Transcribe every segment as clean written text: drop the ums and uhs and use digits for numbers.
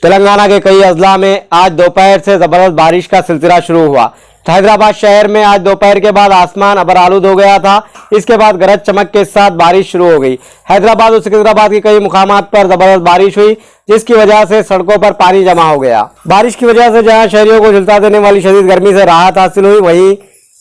तेलंगाना के कई अजला में आज दोपहर से जबरदस्त बारिश का सिलसिला शुरू हुआ। हैदराबाद शहर में आज दोपहर के बाद आसमान अबर आलूद हो गया था। इसके बाद गरज चमक के साथ बारिश शुरू हो गई। हैदराबाद और सिकंदराबाद के कई मुकामात पर जबरदस्त बारिश हुई, जिसकी वजह से सड़कों पर पानी जमा हो गया। बारिश की वजह से जहां शहरियों को झुलसा देने वाली शदीद गर्मी से राहत हासिल हुई, वहीं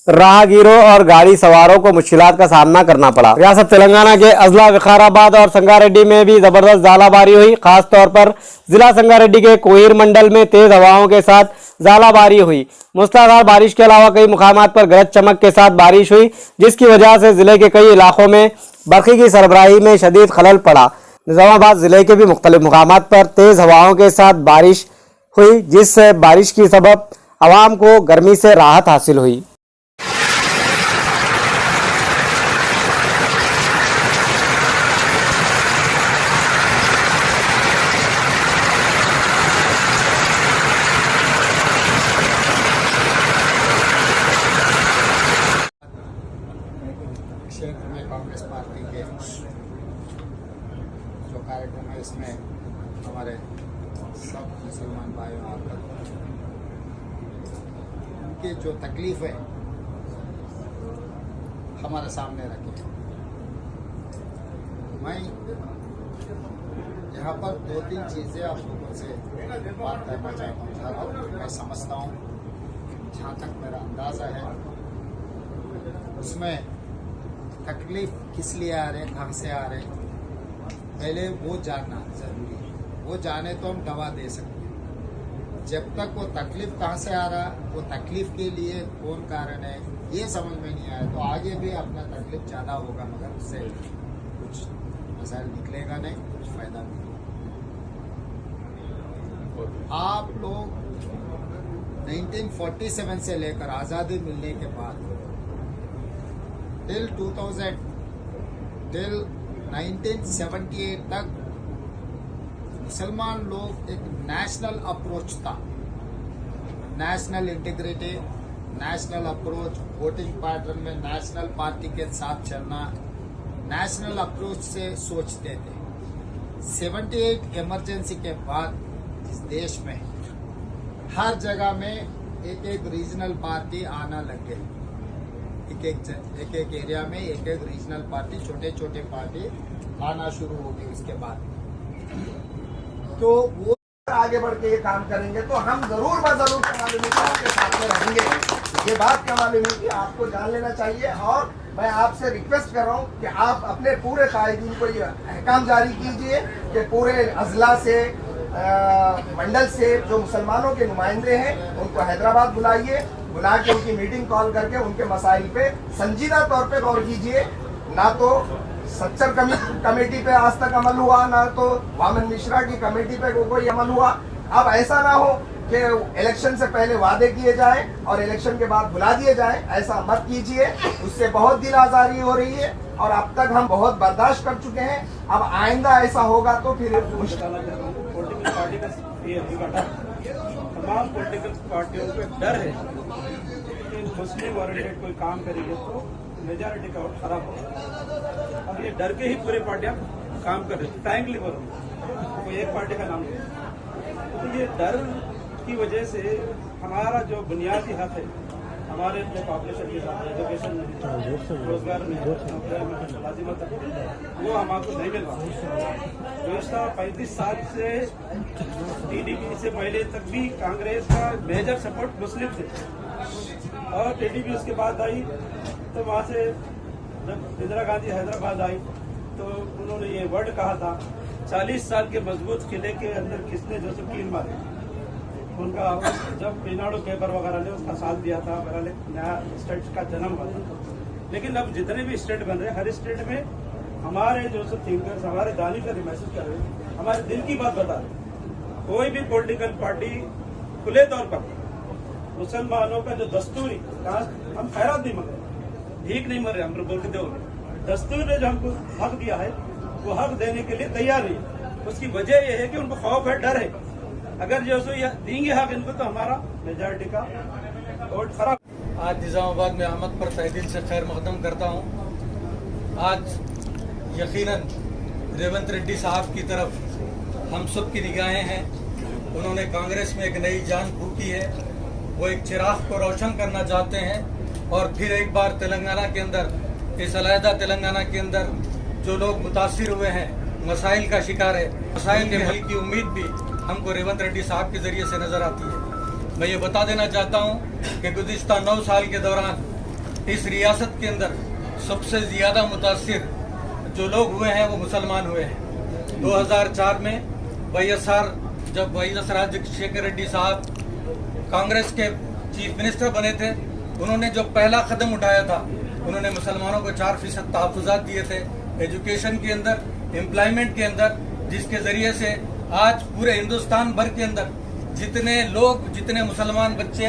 राहगीरों और गाड़ी सवारों को मुश्किलात का सामना करना पड़ा। रियासत तेलंगाना के अजला विकाराबाद और संगारेड्डी में भी जबरदस्त ज़ालाबारी हुई। खास तौर पर जिला संगारेड्डी के कोहिर मंडल में तेज हवाओं के साथ ज़ालाबारी हुई। मूसलाधार बारिश के अलावा कई मुकामात पर गरज चमक के साथ बारिश हुई, जिसकी वजह से जिले के कई इलाकों में बरक़ी की सरबराही में शदीद खलल पड़ा। निज़ामाबाद जिले के भी मुख्तलिफ मुकामात पर तेज हवाओं के साथ बारिश हुई, जिससे बारिश की सबब आवाम को गर्मी से राहत हासिल हुई। क्षेत्र में कांग्रेस पार्टी के जो कार्यक्रम है, इसमें हमारे सब मुसलमान भाइयों आकर उनकी जो तकलीफ है हमारे सामने रखे। मैं यहाँ पर 2-3 चीज़ें आप लोगों से बात करना चाहता हूँ। मैं समझता हूँ, जहाँ तक मेरा अंदाज़ा है, उसमें तकलीफ किस लिए आ रहे, कहाँ से आ रहे, पहले वो जानना जरूरी है। वो जाने तो हम दवा दे सकते हैं। जब तक वो तकलीफ कहाँ से आ रहा, वो तकलीफ के लिए कौन कारण है, ये समझ में नहीं आया तो आगे भी अपना तकलीफ ज़्यादा होगा, मगर उससे कुछ मसाइल निकलेगा नहीं, कुछ फायदा नहीं। आप लोग 1947 से लेकर आज़ादी मिलने के बाद टिल 1978 तक मुसलमान लोग एक नेशनल अप्रोच था, national integrity, national approach, voting pattern में नेशनल पार्टी के साथ चलना, नेशनल अप्रोच से सोचते थे। 78 इमरजेंसी के बाद इस देश में हर जगह में एक रीजनल पार्टी आना लग गई। एक एरिया में एक रीजनल पार्टी, छोटे छोटे पार्टी आना शुरू हो गई। उसके बाद तो वो आगे बढ़ के ये काम करेंगे तो हम जरूर आपके साथ में रहेंगे। ये बात क्या मालूम है कि आपको जान लेना चाहिए, और मैं आपसे रिक्वेस्ट कर रहा हूँ कि आप अपने पूरे कायदीन को ये अहकाम जारी कीजिए कि पूरे अजला से मंडल से जो मुसलमानों के नुमाइंदे हैं उनको हैदराबाद बुला के उनकी मीटिंग कॉल करके उनके मसाइल पे संजीदा तौर पे गौर कीजिए। ना तो सच्चर कमेटी पे आज तक अमल हुआ, ना तो वामन मिश्रा की कमेटी पे कोई अमल हुआ। अब ऐसा ना हो कि इलेक्शन से पहले वादे किए जाए और इलेक्शन के बाद बुला दिए जाए, ऐसा मत कीजिए। उससे बहुत दिल आजारी हो रही है और अब तक हम बहुत बर्दाश्त कर चुके हैं। अब आइंदा ऐसा होगा तो फिर पॉलिटिकल पार्टी का तमाम पॉलिटिकल पार्टियों को डर है कि मुस्लिम ओरिएंटेड कोई काम करेंगे तो मेजॉरिटी का वोट खराब होगा। अब ये डर के ही पूरी पार्टियां काम कर रही है। फ्रैंकली बोलो, कोई एक पार्टी का नाम नहीं। तो ये डर की वजह से हमारा जो बुनियादी हक है, हमारे जो पॉपुलेशन के साथ एजुकेशन में, रोजगार में, मुलाजिमत वो हमको नहीं मिल रहा। गुज़श्ता 35 साल से टीडीपी से पहले तक भी कांग्रेस का मेजर सपोर्ट मुस्लिम थे, और टीडीपी उसके बाद आई तो वहाँ से जब इंदिरा गांधी हैदराबाद आई तो उन्होंने ये वर्ड कहा था, 40 साल के मजबूत किले के अंदर किसने जो से कील मारे। उनका जब ईनाडू पेपर वगैरह ने उसका साथ दिया था, बहरहाल एक नया स्टेट का जन्म हुआ था। लेकिन अब जितने भी स्टेट बन रहे हैं, हर स्टेट में हमारे जो से थिंकर्स, हमारे दानी का मैसेज कर रहे हैं, हमारे दिल की बात बता रहे हैं। कोई भी पॉलिटिकल पार्टी खुले तौर पर मुसलमानों का जो दस्तूरी, हम खैरात नहीं मांग रहे, भीख नहीं मर रहे, हम बोल के दो, दस्तूर ने जो हमको हक दिया है वो हक देने के लिए तैयार नहीं है। उसकी वजह यह है कि उनको खौफ है, डर है। अगर जो सो देंगे हक इनको तो हमारा मेजॉरिटी का वोट खराब। आज निज़ामाबाद में आमद पर तहे दिल से खैर मकदम करता हूँ। आज यकीनन रेवंत रेड्डी साहब की तरफ हम सब की निगाहें हैं उन्होंने कांग्रेस में एक नई जान फूंकी है। वो एक चिराग को रोशन करना चाहते हैं और फिर एक बार तेलंगाना के अंदर, इस अलहदा तेलंगाना के अंदर जो लोग मुतासिर हुए हैं, मसाइल का शिकार है, मसाइल के हल की उम्मीद भी हमको रेवंत रेड्डी साहब के जरिए से नजर आती है। मैं ये बता देना चाहता हूँ कि गुज़िश्ता 9 साल के दौरान इस रियासत के अंदर सबसे ज़्यादा मुतासिर जो लोग हुए हैं वो मुसलमान हुए हैं। 2004 में जब वाईएस राजशेखर रेड्डी साहब कांग्रेस के चीफ मिनिस्टर बने थे, उन्होंने जो पहला कदम उठाया था, उन्होंने मुसलमानों को 4% तहफ़्फ़ुज़ात दिए थे एजुकेशन के अंदर, एम्प्लॉयमेंट के अंदर, जिसके ज़रिए से आज पूरे हिंदुस्तान भर के अंदर जितने मुसलमान बच्चे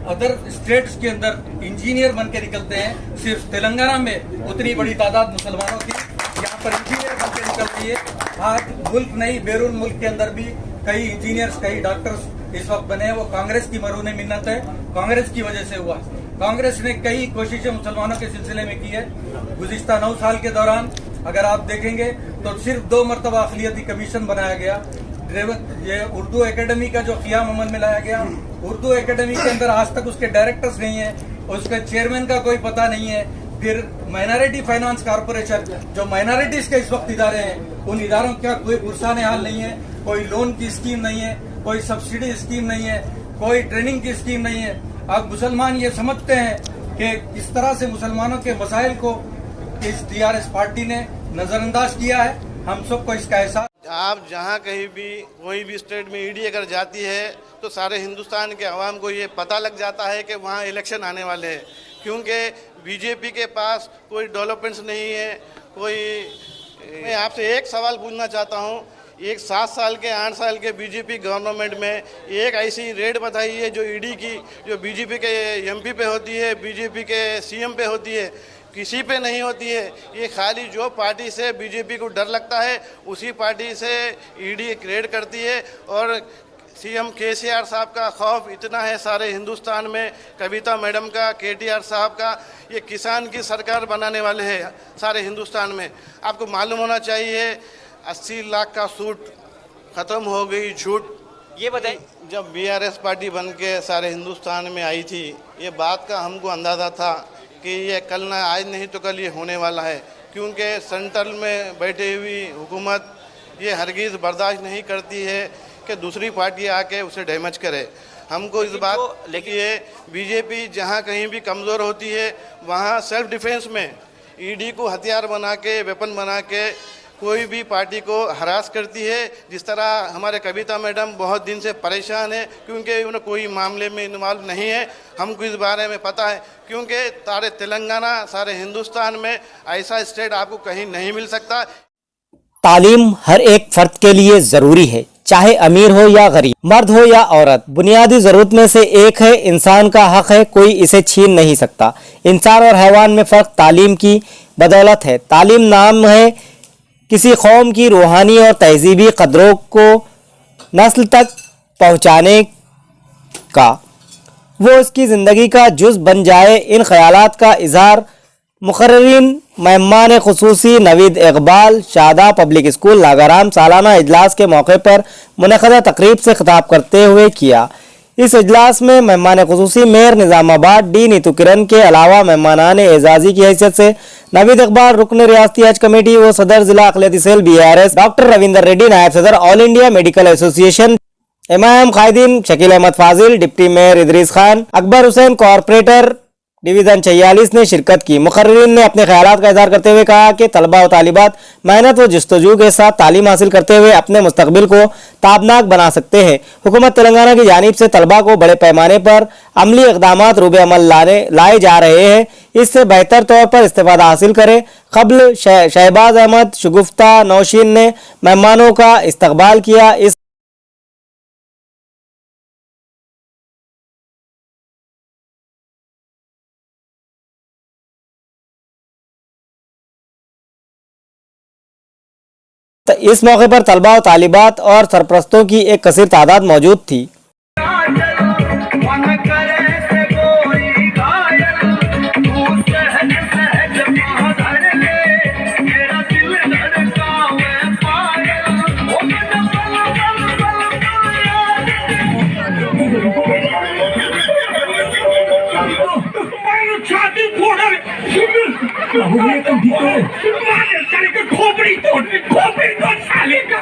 अदर स्टेट्स के अंदर इंजीनियर बन के निकलते हैं, सिर्फ तेलंगाना में उतनी बड़ी तादाद मुसलमानों की यहाँ पर इंजीनियर बन के निकलती है। आज मुल्क नहीं, बैरून मुल्क के अंदर भी कई इंजीनियर्स, कई डॉक्टर्स इस वक्त बने हैं। वो कांग्रेस की मरूने मिन्नत है, कांग्रेस की वजह से हुआ। कांग्रेस ने कई कोशिशें मुसलमानों के सिलसिले में की है। गुज़िश्ता 9 साल के दौरान अगर आप देखेंगे तो सिर्फ 2 मरतबा अक़लियती कमीशन बनाया गया। ये उर्दू एकेडमी का जो क़ियाम अमल में लाया गया, उर्दू एकेडमी के अंदर आज तक उसके डायरेक्टर्स नहीं है, उसके चेयरमैन का कोई पता नहीं है। फिर माइनॉरिटी फाइनेंस कॉर्पोरेशन, जो माइनॉरिटीज के इस वक्त इदारे हैं, उन इदारों का कोई पुरसाने हाल नहीं है, कोई लोन की स्कीम नहीं है, कोई सब्सिडी स्कीम नहीं है, कोई ट्रेनिंग की स्कीम नहीं है। अब मुसलमान ये समझते हैं कि किस तरह से मुसलमानों के मसाइल को इस टीआरएस पार्टी ने नजरअंदाज किया है। हम सबको इसका एहसास। आप जहाँ कहीं भी कोई भी स्टेट में ईडी अगर जाती है तो सारे हिंदुस्तान के अवाम को ये पता लग जाता है कि वहाँ इलेक्शन आने वाले हैं, क्योंकि बीजेपी के पास कोई डेवलपमेंट्स नहीं है। मैं आपसे एक सवाल पूछना चाहता हूँ, एक 7 साल के 8 साल के बीजेपी गवर्नमेंट में एक ऐसी रेड बताइए जो ईडी की, जो बीजेपी के एमपी पे होती है, बीजेपी के सीएम पे होती है, किसी पे नहीं होती है। ये खाली जो पार्टी से बीजेपी को डर लगता है उसी पार्टी से ईडी रेड करती है। और सीएम केसीआर साहब का खौफ इतना है सारे हिंदुस्तान में, कविता मैडम का, केटीआर साहब का, ये किसान की सरकार बनाने वाले हैं सारे हिंदुस्तान में। आपको मालूम होना चाहिए 80 लाख का सूट ख़त्म हो गई छूट। ये बताइए, जब बीआरएस पार्टी बन के सारे हिंदुस्तान में आई थी, ये बात का हमको अंदाज़ा था कि ये कल ना, आज नहीं तो कल ये होने वाला है, क्योंकि सेंट्रल में बैठी हुई हुकूमत ये हरगिज़ बर्दाश्त नहीं करती है कि दूसरी पार्टी आके उसे डैमेज करे। हमको इस बात, लेकिन ये बीजेपी जहाँ कहीं भी कमज़ोर होती है वहाँ सेल्फ डिफेंस में ईडी को हथियार बना के, वेपन बना के कोई भी पार्टी को हरास करती है। जिस तरह हमारे कविता मैडम बहुत दिन से परेशान है क्योंकि उन्हें कोई मामले में इन्वॉल्व नहीं है। हमको इस बारे में पता है, क्योंकि सारे तेलंगाना, सारे हिंदुस्तान में ऐसा स्टेट आपको कहीं नहीं मिल सकता। तालीम हर एक फर्द के लिए जरूरी है, चाहे अमीर हो या गरीब, मर्द हो या औरत। बुनियादी जरूरत में से एक है, इंसान का हक है, कोई इसे छीन नहीं सकता। इंसान और हैवान में फर्क तालीम की बदौलत है। तालीम नाम है किसी कौम की रूहानी और तहजीबी कदरों को नस्ल तक पहुँचाने का, वो उसकी ज़िंदगी का जुज़ बन जाए। इन ख्यालात का इजहार मुकर्रिरीन मेहमान खुसूसी नवीद इकबाल शादा पब्लिक स्कूल नागाराम सालाना इजलास के मौके पर मुनक़दा तकरीब से खिताब करते हुए किया। इस इजलास में मेहमान खुसूसी मेयर निज़ामाबाद डी नीतू किरण के अलावा मेहमानान एजाज़ी की हैसियत से नवीद इकबाल रुकन रियासती हज कमेटी व सदर जिला अक़लियती cell BRS, doctor Ravinder Reddy नायब सदर ऑल इंडिया मेडिकल एसोसिएशन, इमाम कायदीन Shakeel Ahmed Fazil, deputy mayor Idris Khan, Akbar Hussain corporator division 46 ने शिरकत की। मुकर्रिरीन ने अपने ख्यालात का इज़हार करते हुए कहा कि तलबा और तालिबात मेहनत व जस्तजू के साथ तालीम हासिल करते हुए अपने मुस्तकबिल को ताबनाक बना सकते हैं। हुकूमत तेलंगाना की जानिब से तलबा को बड़े पैमाने पर अमली इक़दामात रूबे अमल लाए जा रहे हैं। इससे बेहतर तौर पर इस्तेफादा हासिल करें। क़ब्ल शहबाज अहमद शगुफ्ता नौशीन ने मेहमानों का इस्तकबाल किया। इस मौके पर तलबा और तालिबात और सरपरस्तों की एक कसीर तादाद मौजूद थी। हुए तुम भी तो खोपड़ी तोड़ साले का